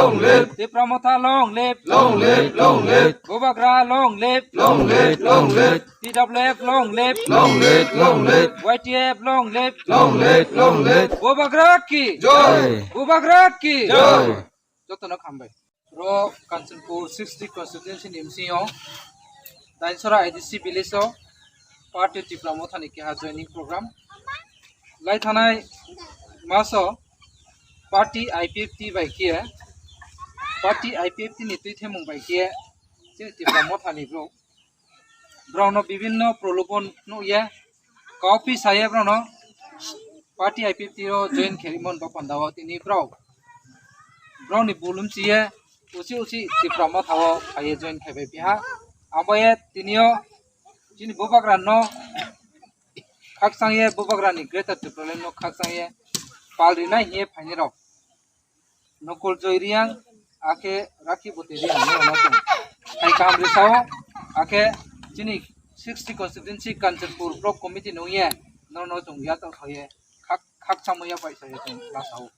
long live. Tipramotha long live. Long live, long live. Bubagra long live. Long live, long live. TWF long live. Long live, long live. YTF long live. Long live, long live. Bubagra ki Joy. Bubagra ki Joy. Jotono khambai. Ro Kanchanpur 60 constituency nimsio Dainsora IDC village party Tipramotha ni keha joining program lai thanai maso party IPFT by kia party IPFT ni tuithe mung by kia che Tipramotha ni bro brono bibhinno prolopon no ya copy saya brono party IPFT ro join kherimon ba pandawa tini bro ni bulum chiye usi Tipramotha wo aye join khebe biha ambaye tinio chini Bubagra no khaksangye Bubagra ni greater Tipraland no khaksangye palrina ye phainero nokol joiriang ake rakhi boteri no no ai kam risao ake chini 60 constituency Kanchanpur block committee no ye no chung ya ta khaye khak samaya paisa ye lasao